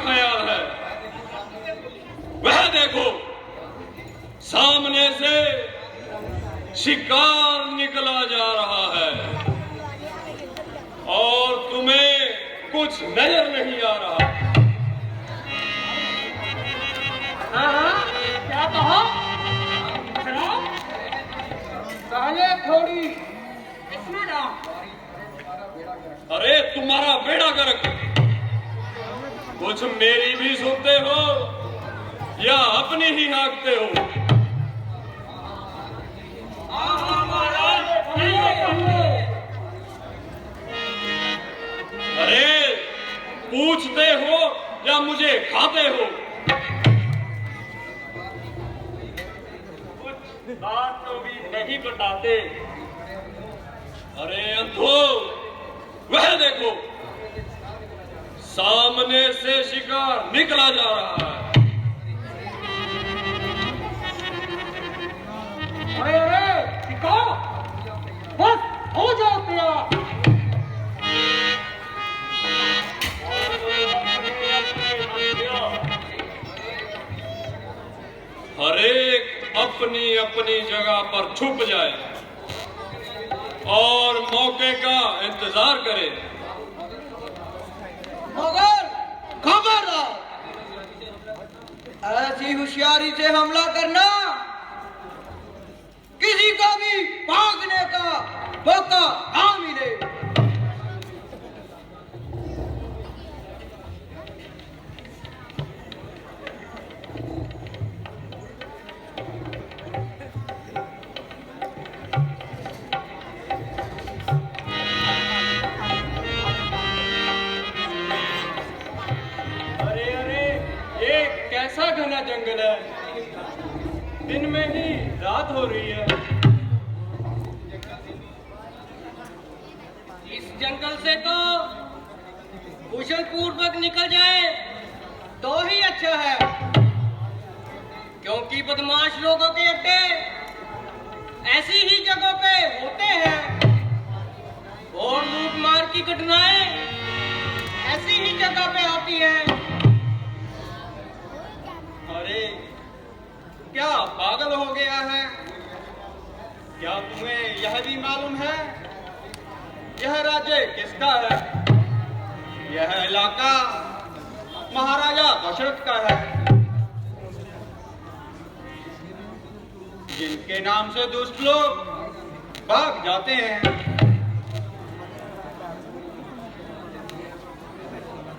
ख्याल है? वह देखो, सामने से शिकार निकला जा रहा है और तुम्हें कुछ नजर नहीं आ रहा। हाँ, क्या कहा? पहले थोड़ी इसमें ना। अरे तुम्हारा बेड़ा गर्क, कुछ मेरी भी सुनते हो या अपनी ही हाँकते हो? अरे पूछते हो या मुझे खाते हो? कुछ बात तो भी नहीं बताते। अरे अंधो, वह देखो, सामने से शिकार निकला जा रहा है। अरे शिकार, बस हो जाओ तैयार। हर एक अपनी अपनी जगह पर छुप जाए और मौके का इंतजार करे। मगर खबरदार, ऐसी होशियारी से हमला करना, किसी को भी भागने का मौका ना मिले। कैसा घना जंगल है, दिन में ही रात हो रही है। इस जंगल से तो कुशल पूर्वक निकल जाए तो ही अच्छा है, क्योंकि बदमाश लोगों के अड्डे ऐसी ही जगहों पे होते हैं और लूटमार की घटनाएं ऐसी ही जगह पे होती हैं। अरे क्या पागल हो गया है? क्या तुम्हें यह भी मालूम है यह राज्य किसका है? यह इलाका महाराजा दशरथ का है, जिनके नाम से दुष्ट लोग भाग जाते हैं।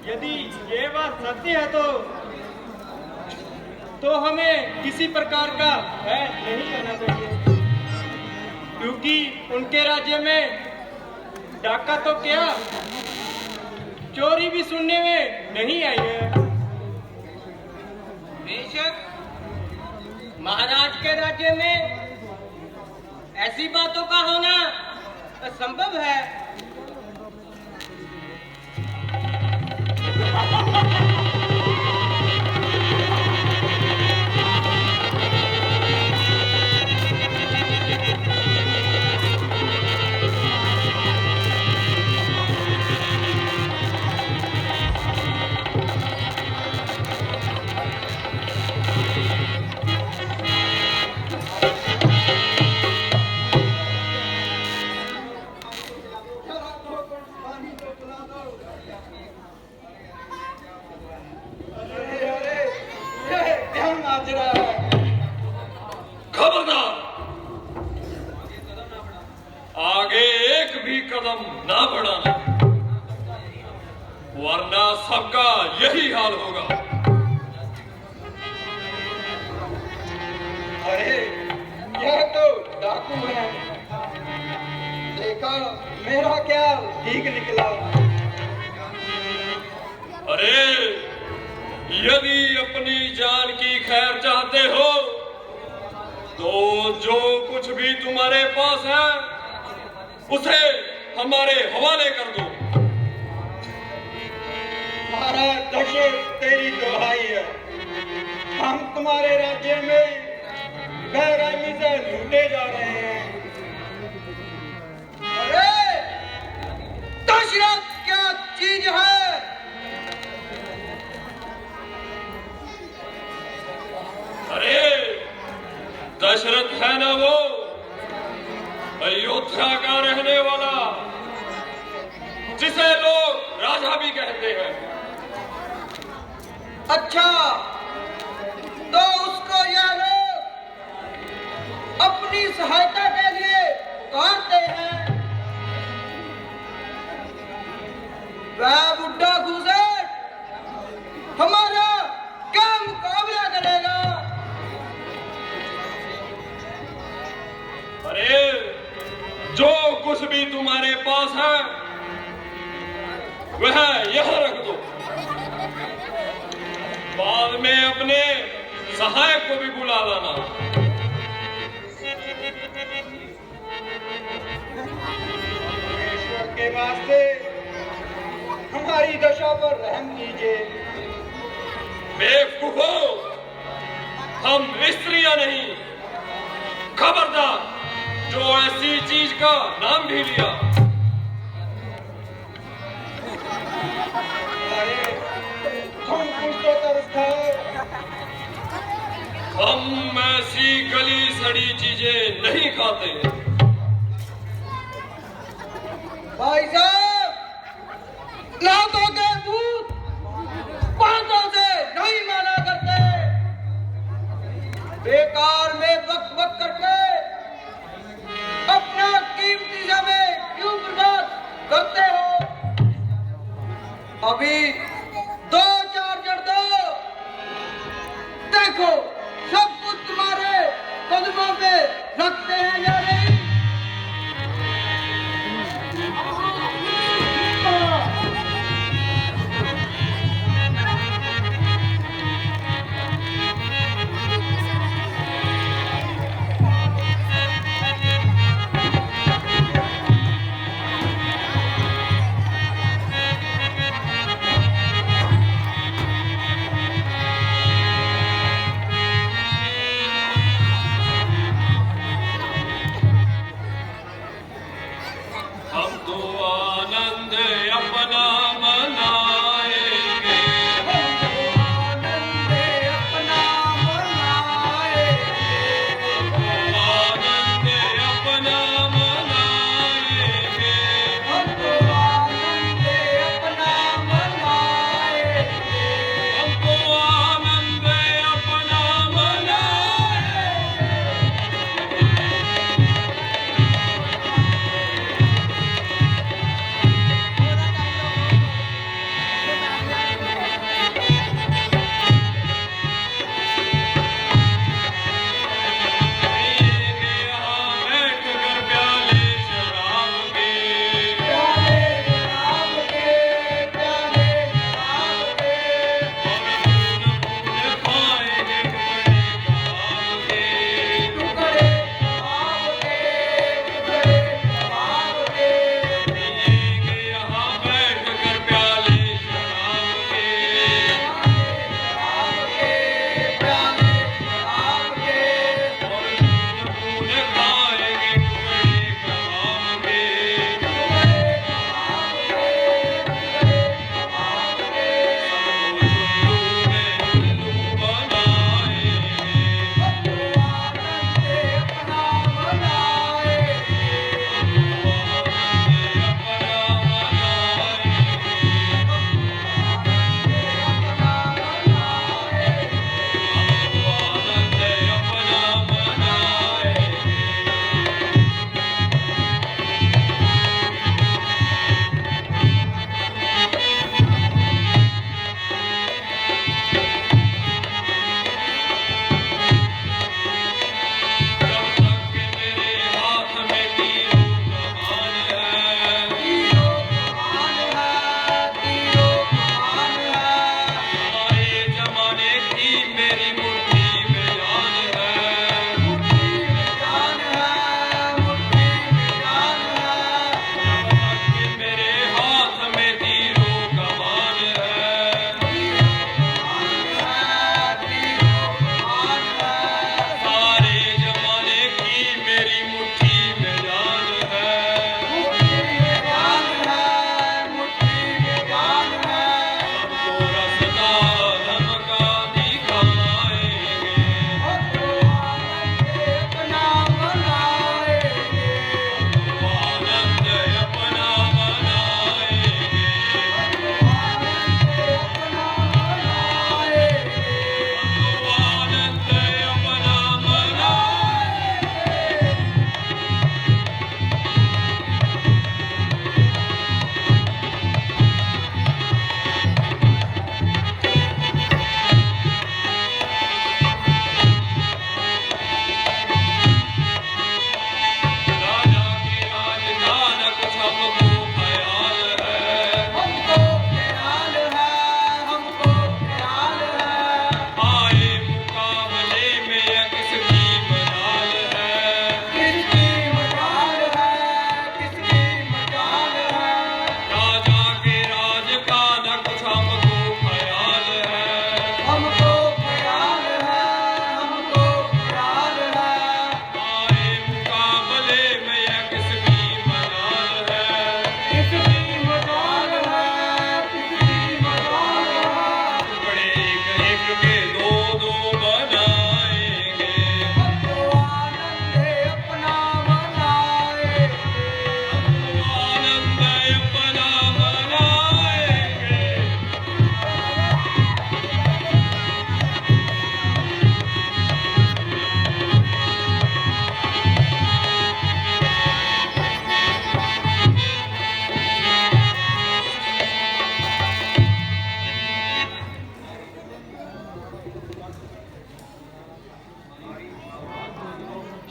यदि ये बात सत्य है तो हमें किसी प्रकार का भय नहीं करना चाहिए, क्योंकि उनके राज्य में डाका तो क्या, चोरी भी सुनने में नहीं आई है। बेशक महाराज के राज्य में ऐसी बातों का होना असंभव है। खबरदार, आगे एक भी कदम ना बढ़ाना, वरना सबका यही हाल होगा। अरे यह तो डाकू है, देखा मेरा क्या ठीक निकला। अरे यदि अपनी जान की खैर चाहते हो तो जो कुछ भी तुम्हारे पास है उसे हमारे हवाले कर दो। महाराज दशरथ, तेरी दुहाई है, हम तुम्हारे राज्य में बेरहमी से लूटे जा रहे हैं। अरे दशरथ क्या चीज है? दशरथ है ना वो, अयोध्या का रहने वाला, जिसे लोग राजा भी कहते हैं। अच्छा, तो उसको यह लोग अपनी सहायता के लिए पुकारते हैं। वह बुढ़ा घूसट हमारा क्या मुकाबला करेगा? अरे जो कुछ भी तुम्हारे पास है वह यहां रख दो, बाद में अपने सहायक को भी बुला लाना। ईश्वर के वास्ते हमारी दशा पर रहम कीजिए। बेवकूफो, हम स्त्रियां नहीं। खबरदार जो ऐसी चीज का नाम भी लिया। हम कुछ तो तरस खाए। हम ऐसी गली सड़ी चीजें नहीं खाते। भाई साहब, लातों के भूत बातों से नहीं माना करते। बेकार में बक बक करके अपना कीमती समय क्यों बर्बाद करते हो? अभी 2-4 जड़ दो, देखो सब कुछ तुम्हारे कदमों पे रखते हैं या नहीं।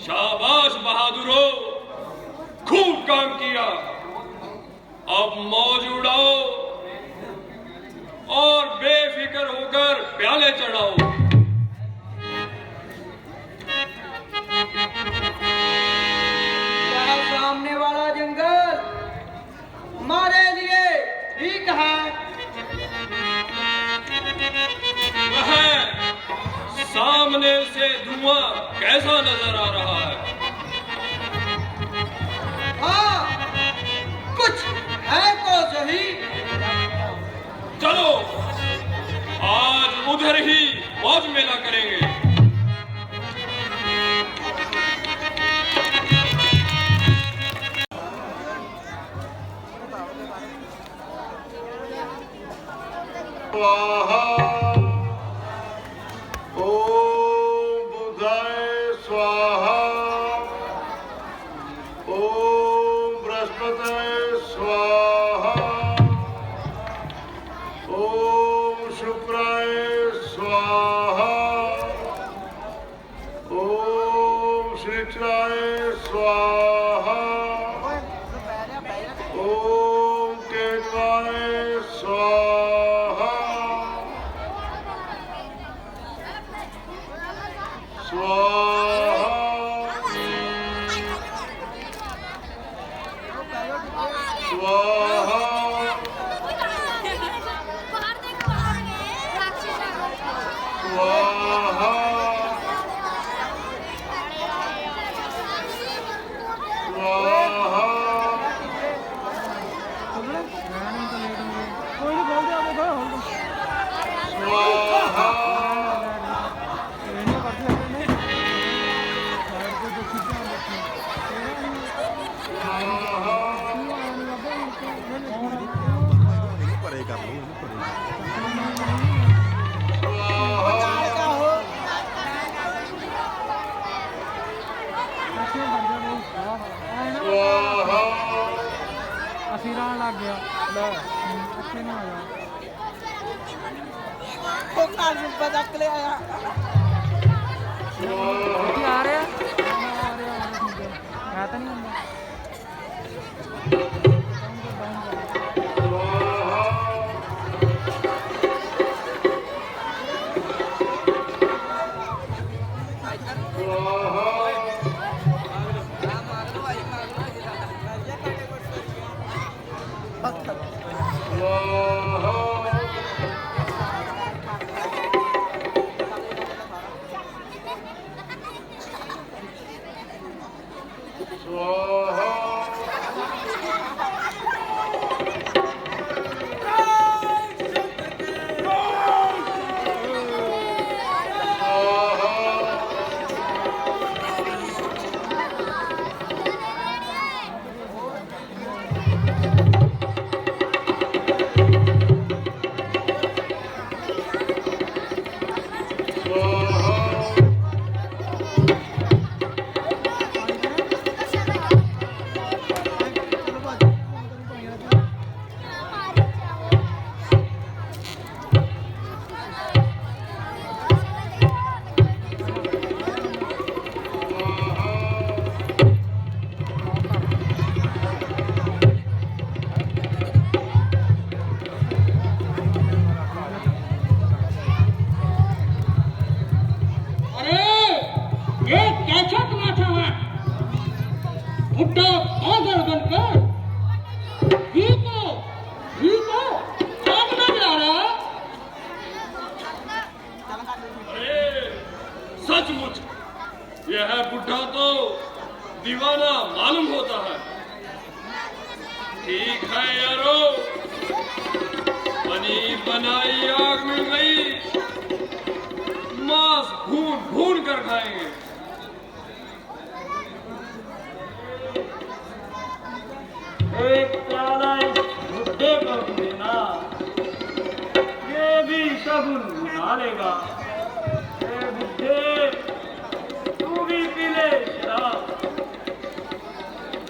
शाबाश बहादुरो, खूब काम किया। अब मौज उड़ाओ और बेफिक्र होकर प्याले चढ़ाओ। यह सामने वाला जंगल हमारे लिए ठीक है। वह सामने से धुआं कैसा नजर आ रहा है? हाँ, कुछ है तो सही। चलो आज उधर ही मौज मेला करेंगे। स्वाहा ओम बुधाय स्वाहा ओम बृहस्पतये स्वाहा ओम शुक्राय स्वाहा ओम श्रीचराय स्वाहा ओम केतवाय स्वाहा स्वाहा स्वाहा स्वाहा स्वाहा स्वाहा ਪਰੇ ਕਰ ਲਓ ਇਹਨੂੰ ਪਰੇ ਅਸੀਂ ਰਹਿਣ ਲੱਗ ਗਿਆ ਲੈ ਇੱਥੇ ਨਾ ਆ ਜਾ ਉਹ ਕਾਲ ਨੂੰ ਪਤਾ ਲਿਆ ਆ। ਕੀ ਆ ਰਿਹਾ ਆ ਰਿਹਾ ਮੈਂ ਤਾਂ ਨਹੀਂ ਹੁੰਦਾ बुड्ढा पागल बनकर सामने जा रहा। अरे सचमुच यह बुढ़ा तो दीवाना मालूम होता है। ठीक है यारो, बनी बनाई आग मिल गई, मांस भून भून कर खाएंगे। एक प्याला इस बुड्ढे को देना, ये भी शगुन बना लेगा। ए बुड्ढे, तू भी पी ले शराब,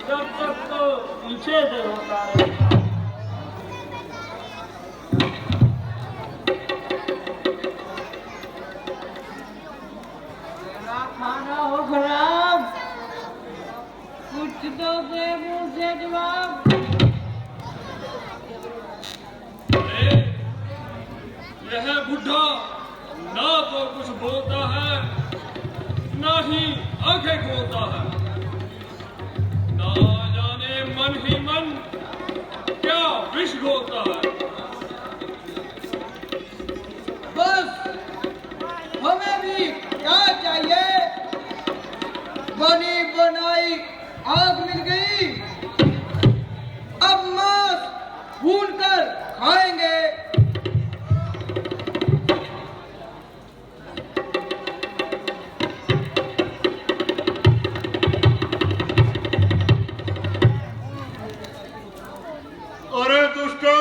जब तक तो पीछे से होता रहेगा। खाना हो खराब। तो दे मुझे जवाब। अरे यह बुढ़ा ना तो कुछ बोलता है ना ही आंखें खोलता है, ना जाने मन ही मन क्या विष घोलता है। बस हमें भी क्या चाहिए, बनी बनाई आग मिल गई, अब मांस भून कर खाएंगे। अरे दुष्टो,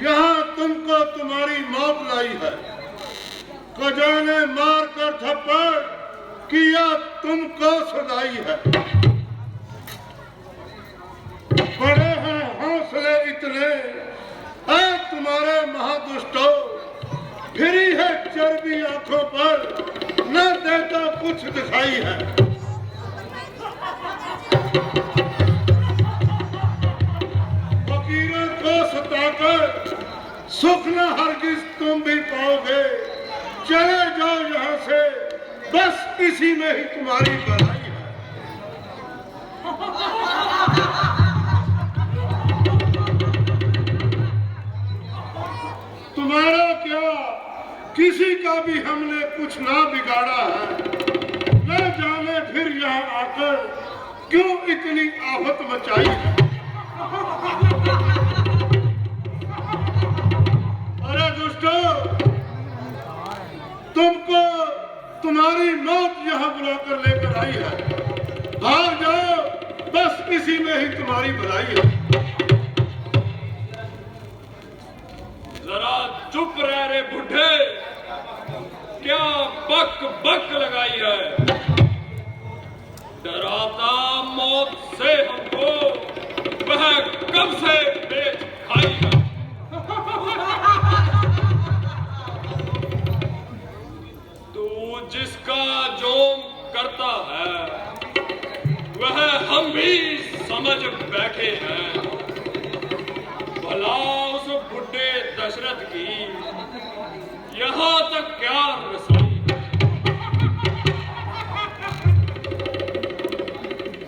यहाँ तुमको तुम्हारी मौत लाई है। खजाने मार कर थप्पड़ किया तुमको सजाई है। बड़े हैं हौसले इतने ऐ तुम्हारे महादुष्टो, फिरी है चर्बी आंखों पर, न देता कुछ दिखाई है। फकीरों को सताकर सुख न हरगिज तुम भी पाओगे। चले जाओ यहाँ से, बस इसी में ही तुम्हारी भलाई है। तुम्हारा क्या, किसी का भी हमने कुछ ना बिगाड़ा है। न जाने फिर यहाँ आकर क्यों इतनी आफत मचाई है। अरे दुष्टो, तुमको तुम्हारी मौत यहाँ बुलाकर लेकर आई है। भाग जाओ, बस इसी में ही तुम्हारी भलाई है। जरा चुप रह रे बुढ़े, क्या बक बक लगाई है। डराता मौत से हमको वह कब से बेच खाई है। तू जिसका जोम करता है वह हम भी समझ बैठे हैं। भला उस बुढ़े दशरथ की यहाँ तक क्या रसोई।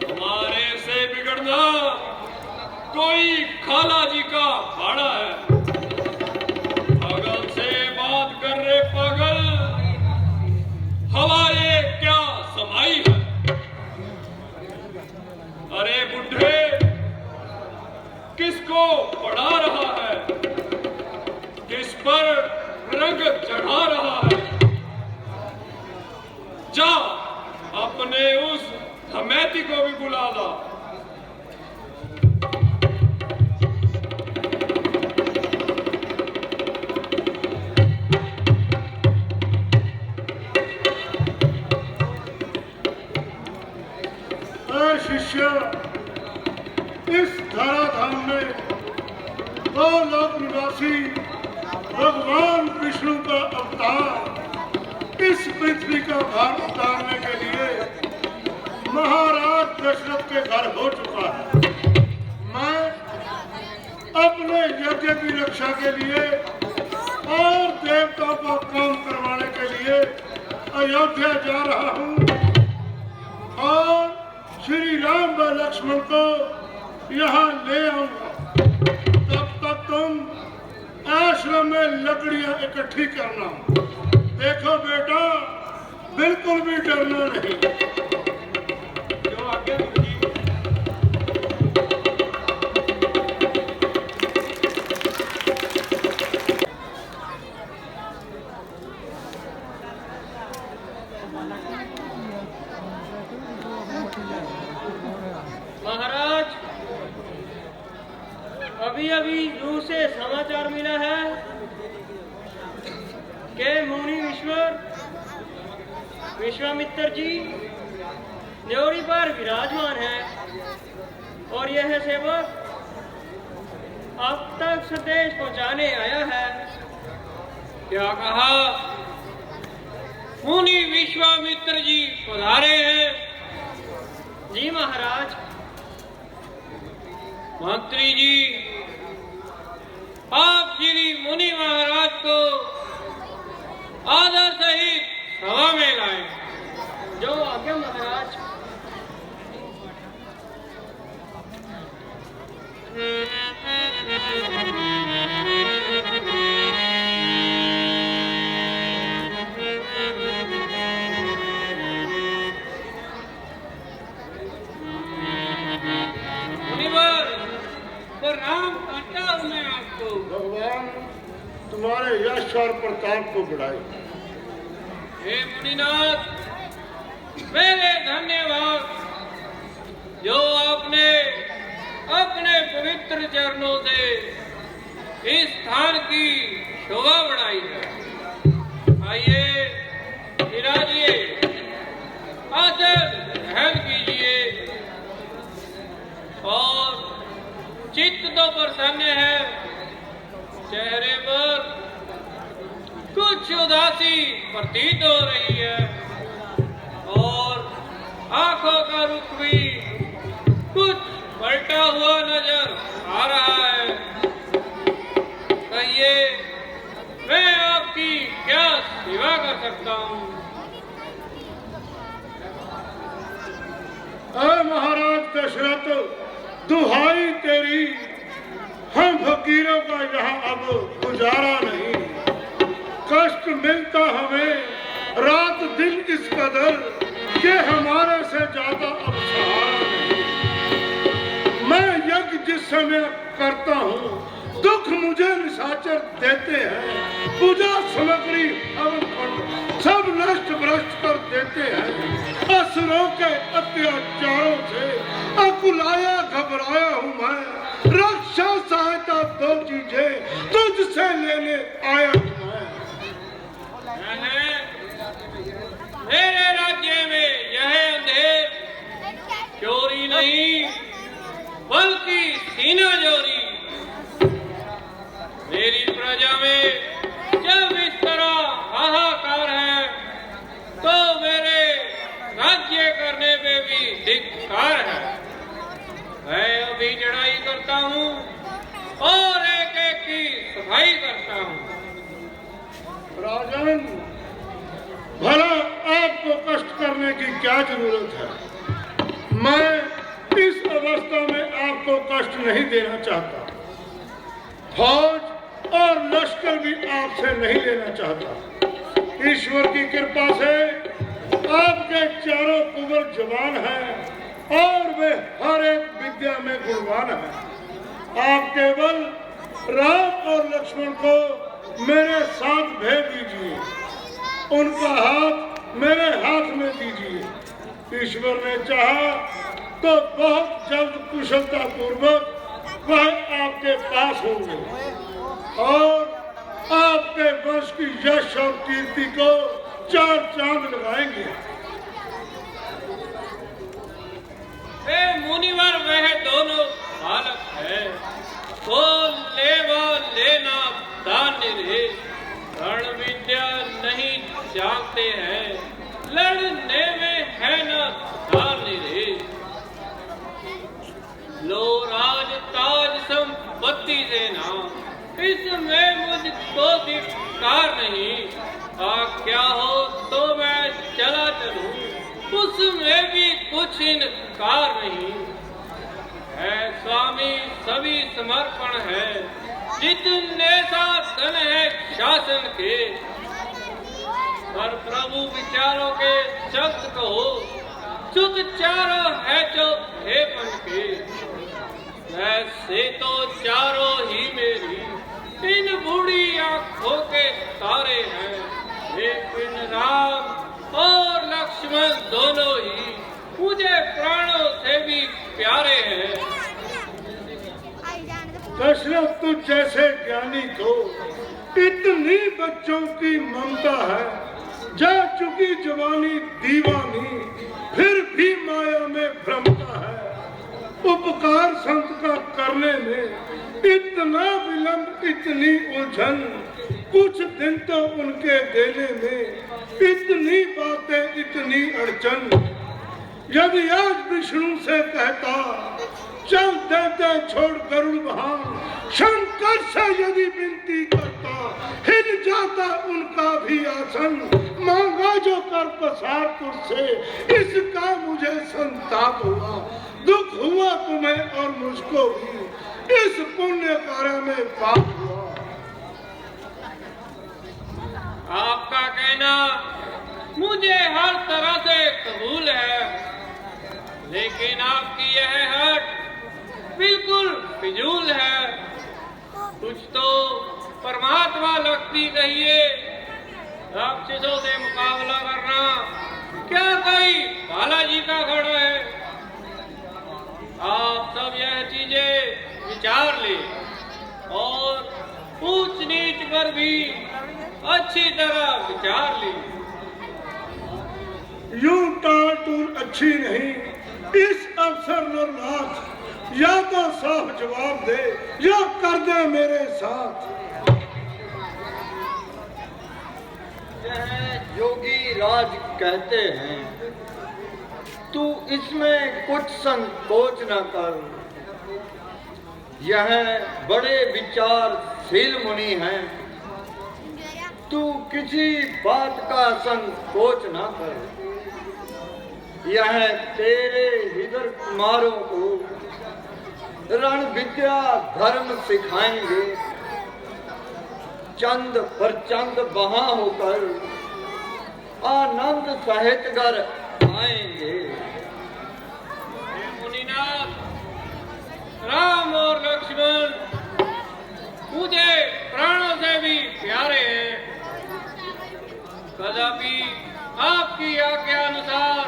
हमारे से बिगड़ना कोई खाला जी का भाड़ा है। पागल से बात कर रहे पागल, हवा ये क्या समाई है। अरे बुढ़े, किसको पढ़ा रहा है, किस पर रंग चढ़ा रहा है। जा अपने उस हमेती को भी बुला ला। शिष्य, इस धराधाम में दो लोक निवासी भगवान विष्णु का अवतार इस पृथ्वी का भार उतारने के लिए महाराज दशरथ के घर हो चुका है। मैं अपने यज्ञ की रक्षा के लिए और देवताओं को काम करवाने के लिए अयोध्या जा रहा हूँ और श्री राम व लक्ष्मण को यहाँ ले आऊंगा। तब तक तुम आश्रम में लकड़ियां इकट्ठी करना। देखो बेटा, बिल्कुल भी डरना नहीं। जो आज्ञा गुरुजी। महाराज, अभी अभी यूं से समाचार मिला है कि मुनि विश्वामित्र जी न्योरी पर विराजमान है और यह सेवक अब तक संदेश पहुंचाने आया है। क्या कहा? मुनि विश्वामित्र जी पधारे हैं। जी महाराज। मंत्री जी, आप श्री मुनि महाराज को आदर सहित सभा में लाए। जो आज्ञा महाराज। मुनिवर, प्रणाम करता हूं मैं आपको। भगवान तुम्हारे यश और प्रताप को बढ़ाए। हे मुनिनाथ, मेरे धन्यवाद जो आपने अपने पवित्र चरणों से इस स्थान की शोभा बढ़ाई है। आइए विराजिए, आसन ग्रहण कीजिए। और चित्त तो प्रसन्न है, चेहरे पर कुछ उदासी प्रतीत हो रही है और आंखों का रुख भी कुछ पलटा हुआ नजर आ रहा है। कहिए, मैं आपकी क्या सेवा कर सकता हूँ? महाराज दशरथ, दुहाई तेरी, हम फकीरों का यहाँ अब गुजारा नहीं। कष्ट मिलता हमें रात दिन इस कदर कि हमारे से ज्यादा अब सहारा नहीं। मैं यज्ञ जिस समय करता हूँ, दुख मुझे निशाचर देते हैं। पूजा सामग्री सब नष्ट भ्रष्ट कर देते हैं। असुरों के अत्याचारों से अकुलाया घबराया हूँ मैं। रक्षा सहायता दो चीजें तुझसे लेने आया हूँ मैं। मेरे राज्य में यह अंधेर चोरी नहीं बल्कि सीना चोरी। मेरी प्रजा में जब इस तरह हाहाकार है तो मेरे राज्य करने में भी धिक्कार है। मैं अभी चढ़ाई करता हूँ और एक एक की सफाई करता हूँ। राजन, भला आपको कष्ट करने की क्या जरूरत है? मैं इस अवस्था में आपको कष्ट नहीं देना चाहता। फौज और लश्कर भी आपसे नहीं लेना चाहता। ईश्वर की कृपा से आपके चारों कुंवर जवान हैं और वे हर एक विद्या में गुणवान हैं। आप केवल राम और लक्ष्मण को मेरे साथ भेज दीजिए, उनका हाथ मेरे हाथ में दीजिए। ईश्वर ने चाहा तो बहुत जल्द कुशलता पूर्वक वह आपके पास होंगे और आपके वंश की यश और कीर्ति को चार चांद लगाएंगे। वे मुनिवर वह दोनों बालक है, वो लेवा लेना दान्य रे। रण विद्या नहीं जानते हैं, लड़ने में है न दान्य रे। लो राज ताज संपत्ति देना, इसमें मुझको धिक्कार नहीं। क्या हो तो मैं चला चलूं, उसमें भी कुछ इनकार नहीं है। स्वामी सभी समर्पण है, जितने साधन है शासन के। पर प्रभु विचारों के शब्द कहो, सुख चारों है जो थे बन के। वैसे तो चारों ही मेरी इन बूढ़ी आंखों के तारे हैं, लेकिन राम और लक्ष्मण दोनों ही मुझे प्राणों से भी प्यारे हैं। दशरथ, तुझ जैसे ज्ञानी को इतनी बच्चों की ममता है। जा चुकी जवानी दीवानी, फिर भी माया में भ्रमता है। उपकार संत का करने में इतना विलंब, इतनी उलझन, कुछ दिन तो उनके देने में इतनी बातें, इतनी अड़चन। यदि आज विष्णु से कहता चल देते छोड़ गरुड़ वाहन, शंकर से यदि विनती करता हिल जाता उनका भी आसन, मांगा जो कर पसार तुझसे इसका मुझे संताप हुआ, दुख हुआ तुम्हें और मुझको भी इस पुण्य कार्य में पाप हुआ। आपका कहना मुझे हर तरह से कबूल है, लेकिन आपकी यह हट बिल्कुल फिजूल है। कुछ तो परमात्मा लगती कहिए, राक्षसों से मुकाबला करना क्या कोई बालाजी का घोड़ा है? आप सब यह चीजें विचार ले और ऊंच नीच पर भी अच्छी तरह विचार ले। यूं टाल टूल अच्छी नहीं। इस अवसर नरनाथ या तो साफ जवाब दे या कर दे मेरे साथ। यह योगी राज कहते हैं, तू इसमें कुछ संकोच न कर। यह बड़े विचारशील मुनि हैं, तू किसी बात का संकोच न कर। यह तेरे हृदय कुमारों को रण विद्या धर्म सिखाएंगे, चंद पर चंद बहा होकर आनंद सहित घर आएंगे। मुनिनाथ, राम और लक्ष्मण मुझे प्राणों से भी प्यारे हैं। कदापि आपकी आज्ञा अनुसार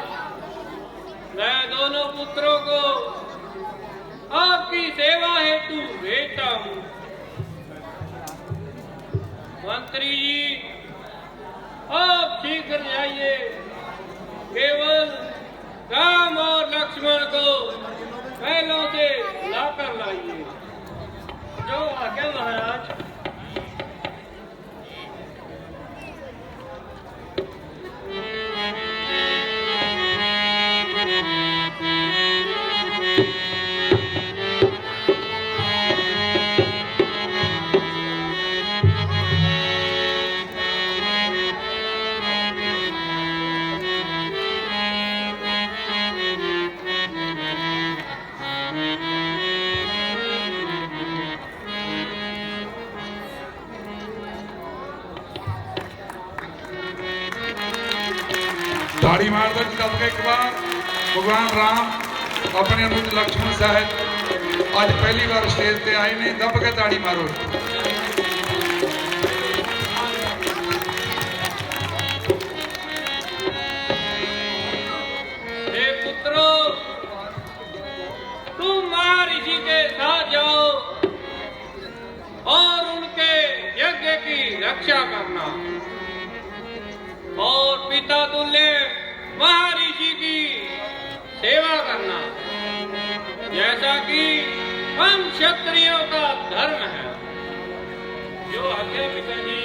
मैं दोनों पुत्रों को आपकी सेवा हेतु भेजता हूँ। मंत्री जी, आप शीघ्र जाइए, केवल राम और लक्ष्मण को पहलों से लाकर लाइए। जो आज्ञा महाराज। ताड़ी मार दो जी दब के एक बार। भगवान राम अपने अनुज लक्ष्मण साहब आज पहली बार स्टेज पे आए ने, दब के ताड़ी मारो। हे पुत्रों, तुम महर्षि के साथ जाओ और उनके यज्ञ की रक्षा करना और पिता तुल्य महर्षि की सेवा करना, जैसा कि हम क्षत्रियों का धर्म है। जो आज्ञा पिताजी।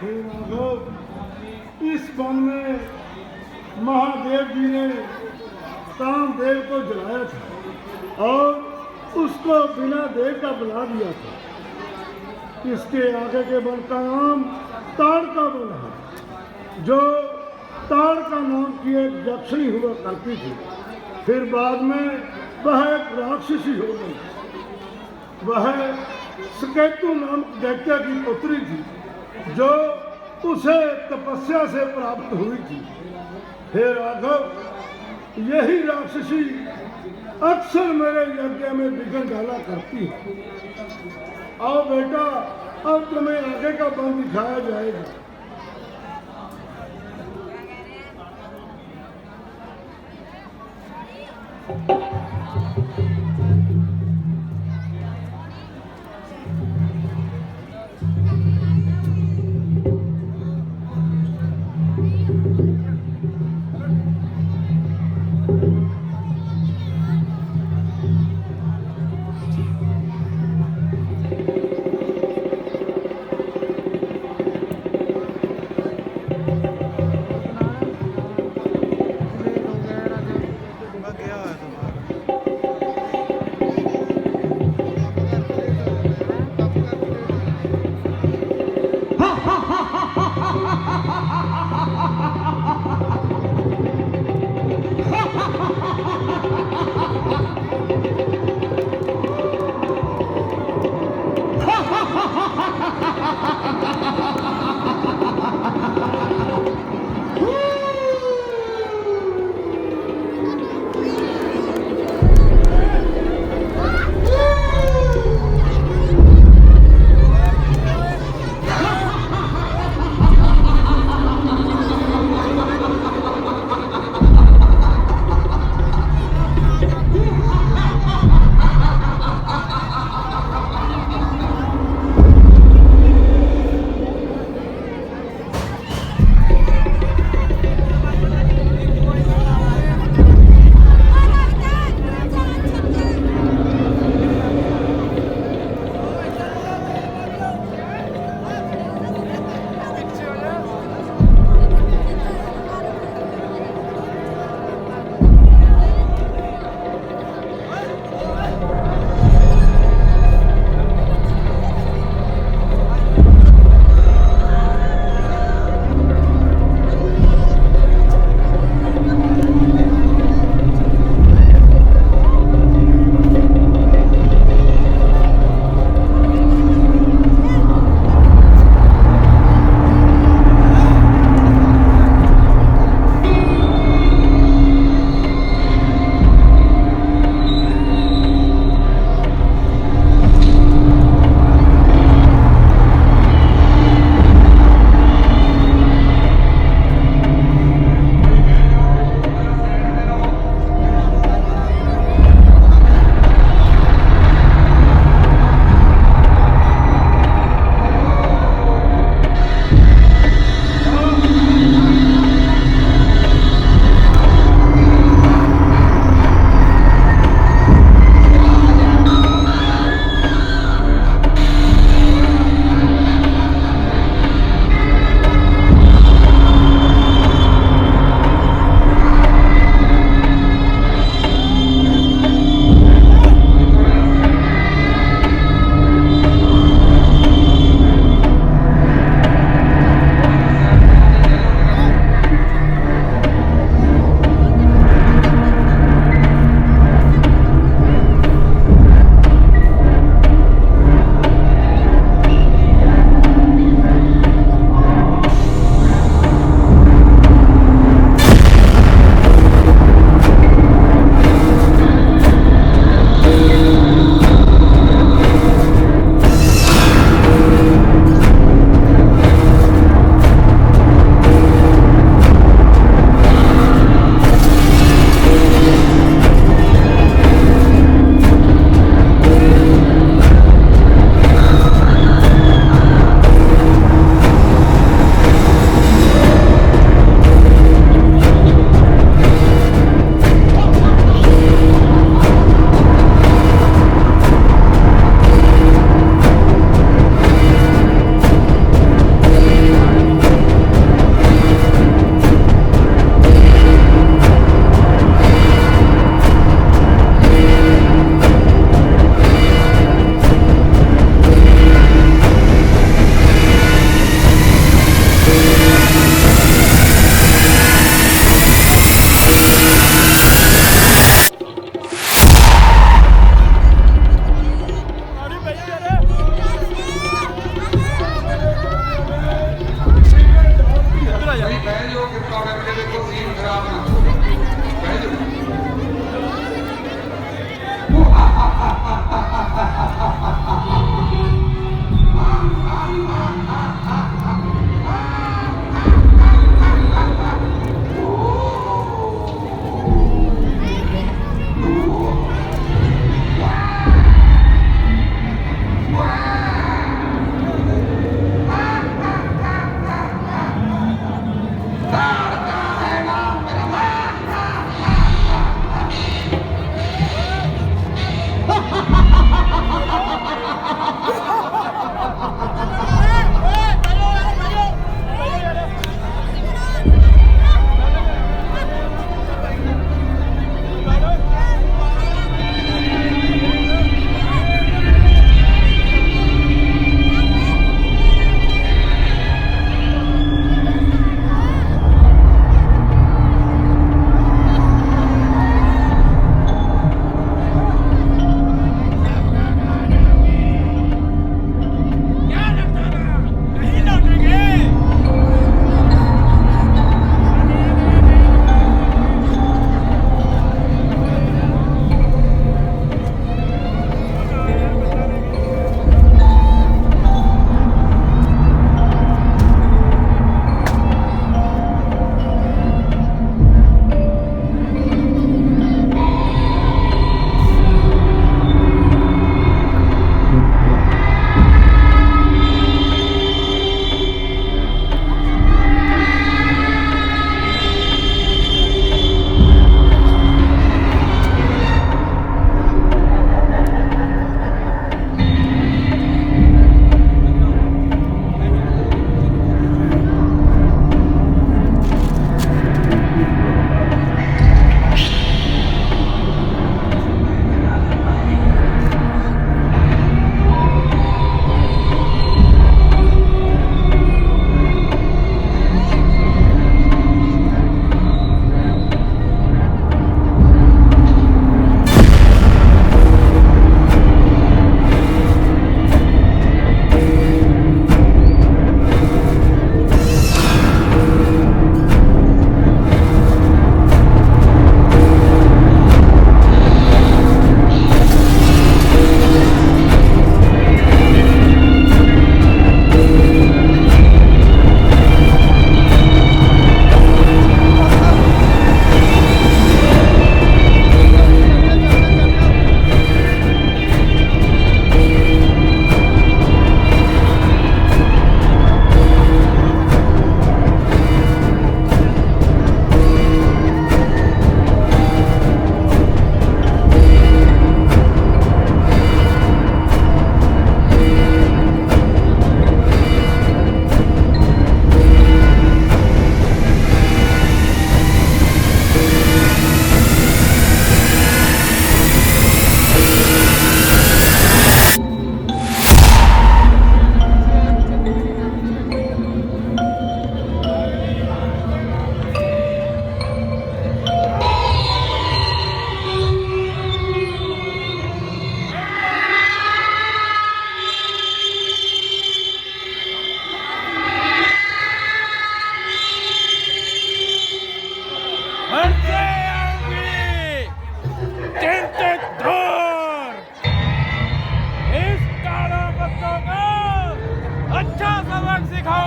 हे राघव, इस वन में महादेव जी ने कामदेव को जलाया था और उसको बिना देव का बुला दिया था। इसके आगे के वन का नाम ताड़ का वन है, जो ताड़ का नाम की एक यक्षिणी हुआ करती थी। फिर बाद में वह एक राक्षसी हो गई। वह सकेतु नाम दैत्य की पुत्री थी, जो उसे तपस्या से प्राप्त हुई थी। हे राघव, यही राक्षसी अक्सर मेरे यज्ञ में विघ्न डाला करती है। आओ बेटा, अब तुम्हें आगे का वन दिखाया जाएगा।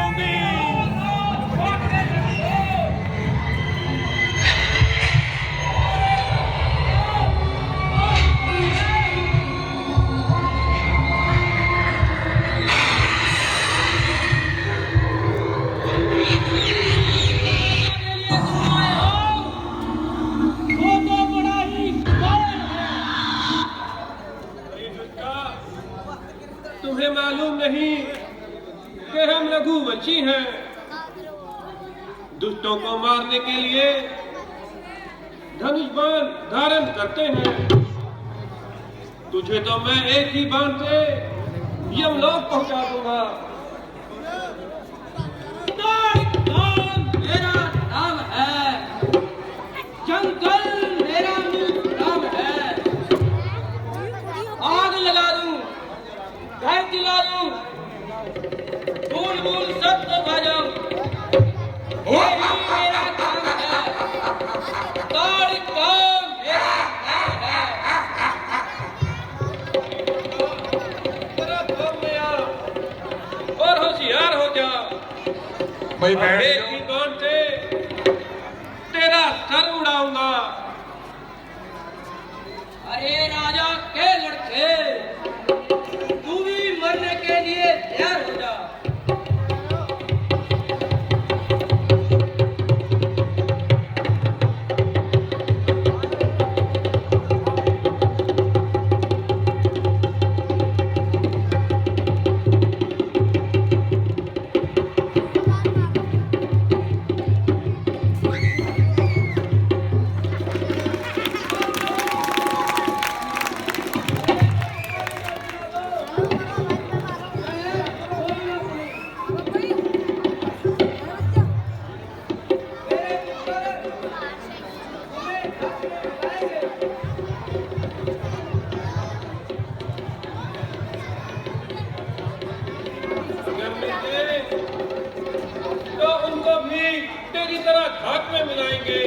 जाऊंगी। तुम्हें मालूम नहीं कि हम रघुवंशी हैं, दुष्टों को मारने के लिए धनुष बाण धारण करते हैं। तुझे तो मैं एक ही बाण से यमलोक पहुंचा दूंगा। मेरा नाम है, जंगल मेरा नाम है। आग लगा दूं, घर जला दूं, फूल फूल सबको बजाऊं, यही मेरा काम है। ताड़ काम मेरा नाम है। तेरा धर्म में आ और होशियार हो जा। भाई बैठ एक जाओ। ही बाण से तेरा सर उड़ाऊंगा। अरे राजा के लड़के, तू भी मरने के लिए तैयार हो जा। अगर मिलते तो उनको भी तेरी तरह घाट में मिलाएंगे।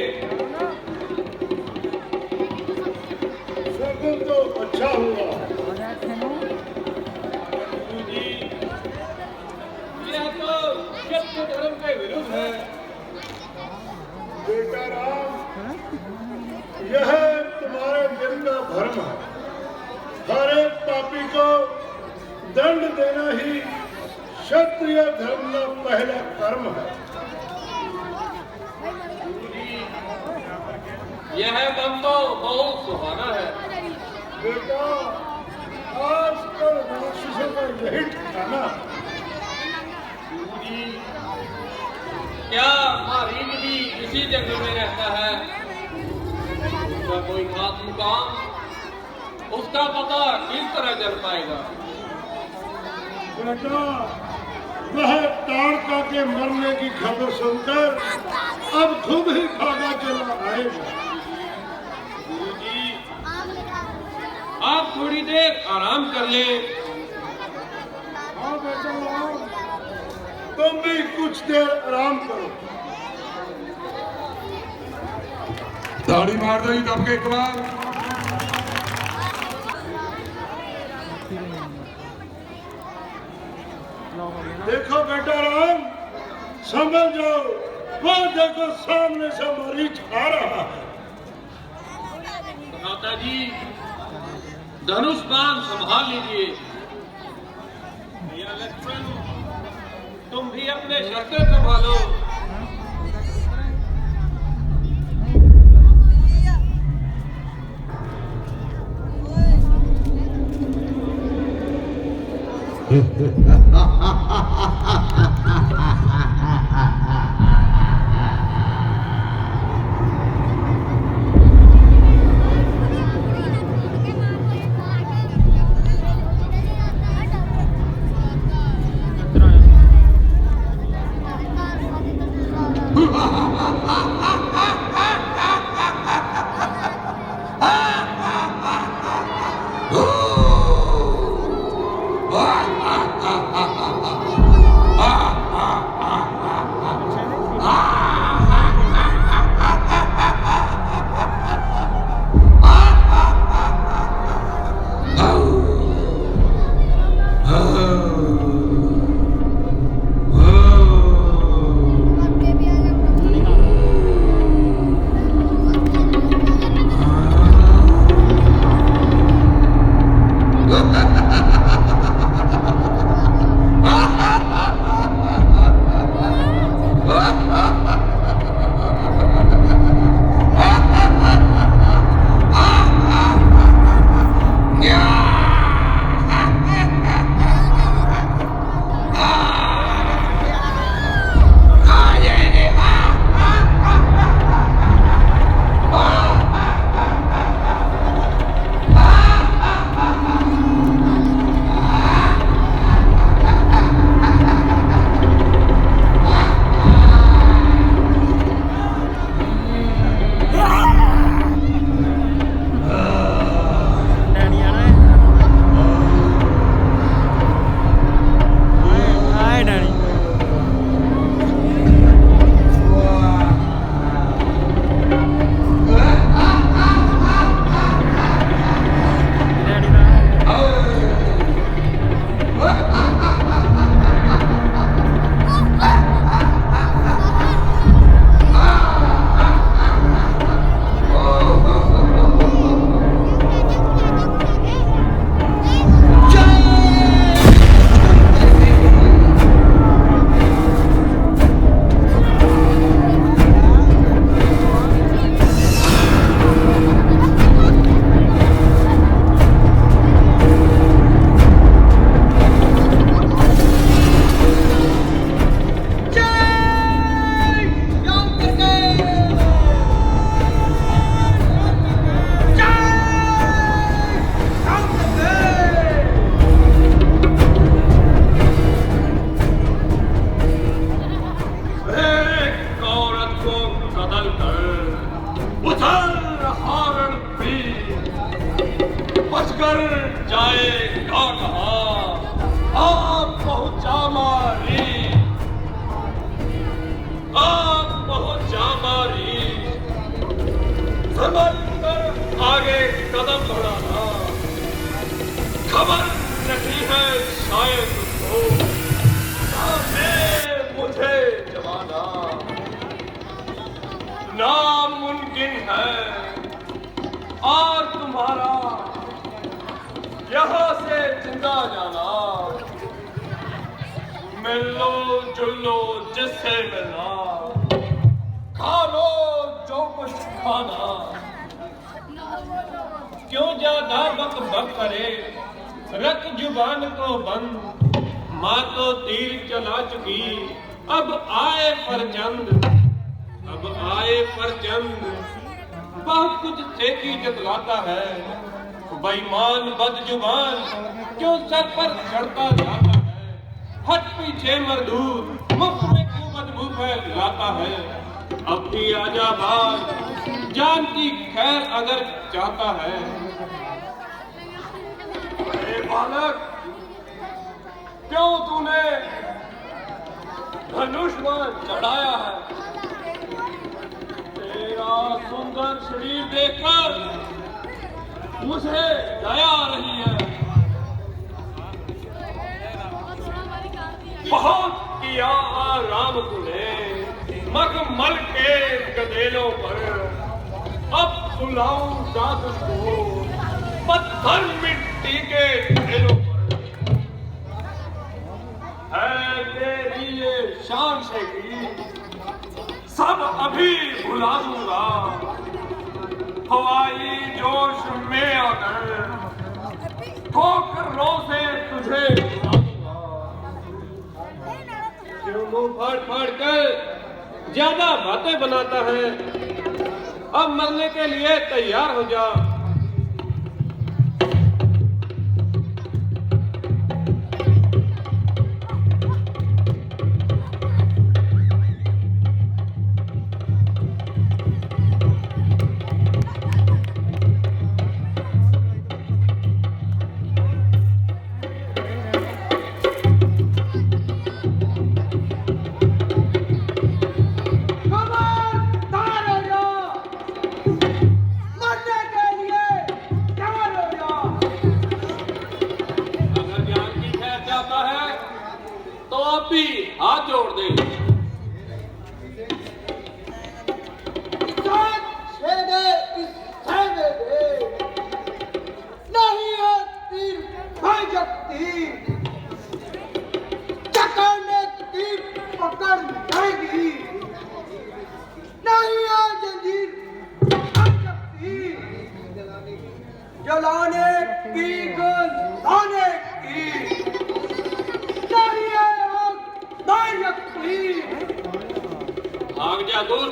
शगुन तो अच्छा हुआ। जी, यह तो सत्य धर्म के विरुद्ध है। बेटा राम, यह तुम्हारे दिल का धर्म है। हर एक पापी को दंड देना ही क्षत्रिय धर्म का पहला कर्म है। यह मन तो बहुत सुहाना है। बेटा, आजकल राक्षसों का यही ठिकाना है। क्या मारीच भी इसी जंगल में रहता है? उसका कोई खास मुकाम, उसका पता किस तरह चल पाएगा? बेटा, वह ताड़का के मरने की खबर सुनकर अब खुद ही भागा चला आएगा। गुरुजी, आप थोड़ी देर आराम कर ले। हाँ बेटा राम, तुम भी कुछ देर आराम करो। ताड़ी मार दो दब के एक बार। देखो बेटा राम, समझ जाओ, वो देखो सामने से मरीच आ रहा है। माता जी, धनुष बाण संभाल लीजिए। भैया लक्ष्मण, तुम भी अपने शस्त्र संभालो। Ah! हमारी आप बहुत जामारी संभल कर आगे कदम बढ़ाना। खबर नहीं है शायद तुमको सामने मुझे जमाना नामुमकिन है और तुम्हारा यहाँ से जिंदा जाना। मिल लो जुल लो जिससे मिलना, खा लो जो कुछ खाना। क्यों ज्यादा बक बक करे, रख जुबान को बंद। माँ तो तीर चला चुकी, अब आए फरजंद, अब आए फरजंद। बहुत कुछ सेकी जतलाता है, बेईमान बदजुबान क्यों सर पर चढ़ता जाता है। हट पीछे मजदूर मुफ्त में क्यों बदबू फैलाता है। अब भी आजा बाज, जान की खैर अगर चाहता है। अरे बालक, क्यों तूने धनुष में चढ़ाया है। तेरा सुंदर शरीर देखकर मुझे दया आ रही है। बहुत किया आराम तूने मखमल के गदेलों पर, अब सुलाऊं दास को पत्थर मिट्टी के ढेलों पर। है तेरी ये शान से की सब अभी भुला दूंगा। हवाई जोश में आकर ठोकरों से तुझे भुला दूंगा। क्यों मुंह फाड़ फाड़ कर ज्यादा बातें बनाता है। अब मरने के लिए तैयार हो जा। हाथ जोड़ दे। नहीं है तीर भाई जगती, चकाने तीर पकड़ जाएगी। नहीं है जंजीर भाई जगती, जलाने की गलाने की। नहीं है भाग जा दूर,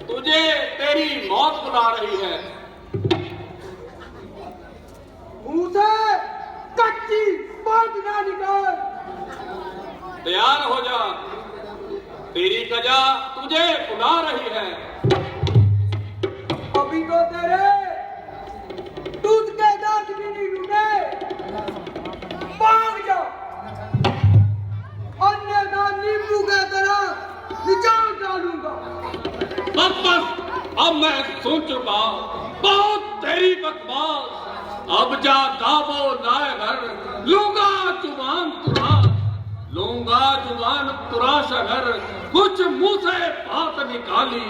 तुझे तेरी मौत बुला रही है। मुंह से कच्ची बात ना निकाल। तैयार हो जा, तेरी कजा तुझे बुला रही है। अभी तो तेरे दूध के दांत भी नहीं टूटे। भाग जा, अन्यथा नींबू के तरह निचार डालूंगा। बस बस, अब मैं सुन चुका बहुत तेरी बकवास। अब जा दावो लाए घर, लूंगा जुबान तुरा, लूंगा जुबान तुरा शगर। कुछ मुंह से बात निकाली,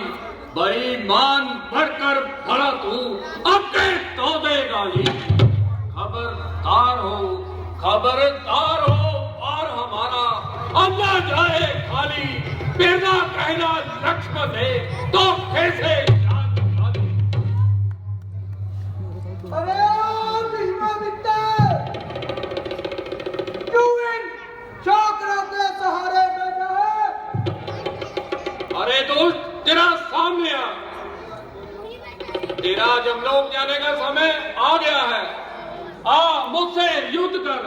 बेईमान बढ़कर भरा तू, अब के तो दे गाली। खबरदार हो, खबरदार हो, और हमारा अब ना जाए खाली। बिना कहना लक्ष्मण दे तो कैसे जान खाली। अरे विश्वामित्र, तू इन छोकरों के सहारे बैठा है। अरे दोस्त, तेरा सामने आ। तेरा जमलोक जाने का समय आ गया है। आ मुझसे युद्ध कर।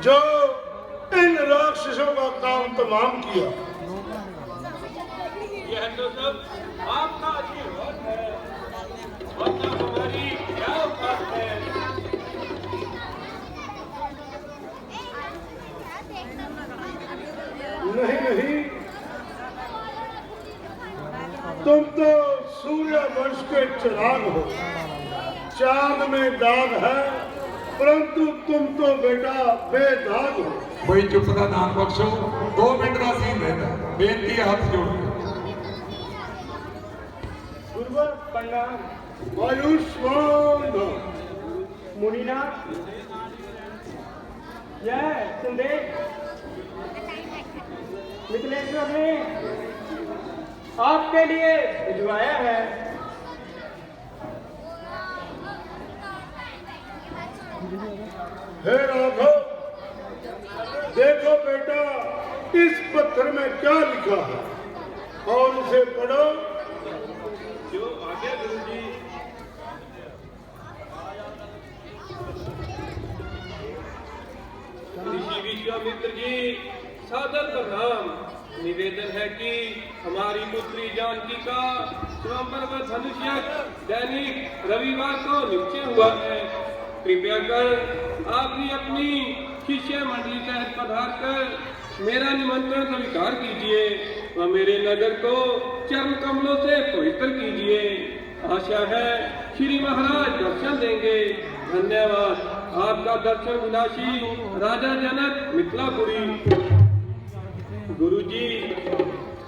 जो इन राक्षसों का काम तमाम किया। यह तो सब आपका आशीर्वाद है, वरना हमारी क्या औकात है। नहीं नहीं, तुम तो सूर्य वंश के चिराग हो, चांद में दाग है, परंतु तुम तो बेटा बेदाग हो। भाई चुप का दान बख्शो, 2 मिनट का सीन रहता, बेनती है हाथ जोड़ के। गुरुवर प्रणाम। आयुष्मान भव। मुनिनाथ, यह संदेश मिथिलेश्वर ने आपके लिए भिजवाया है। हे राघव, देखो बेटा इस पत्थर में क्या लिखा है और इसे पढ़ो। जो आगे गुरुजी। ऋषि विश्वामित्र जी, सादर प्रणाम। निवेदन है कि हमारी पुत्री जानकी का स्वयंवर व धनुष यज्ञ दैनिक रविवार को निश्चय हुआ है। कृपया कर आपने अपनी शिष्य मंडली तहत पधार कर मेरा निमंत्रण स्वीकार कीजिए व मेरे नगर को चरण कमलों से पवित्र कीजिए। आशा है श्री महाराज दर्शन देंगे। धन्यवाद। आपका दर्शन विलासी राजा जनक मिथिलापुरी। गुरुजी,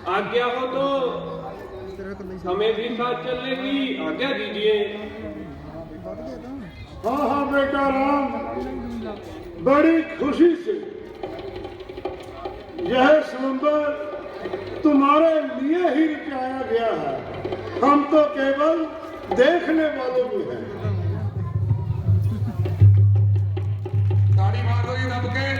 आज्ञा हो तो हमें भी साथ चलने की आज्ञा दीजिए। हाँ हाँ बेटा राम, बड़ी खुशी से। यह स्वयंवर तुम्हारे लिए ही रचाया गया है, हम तो केवल देखने वालों में हैं।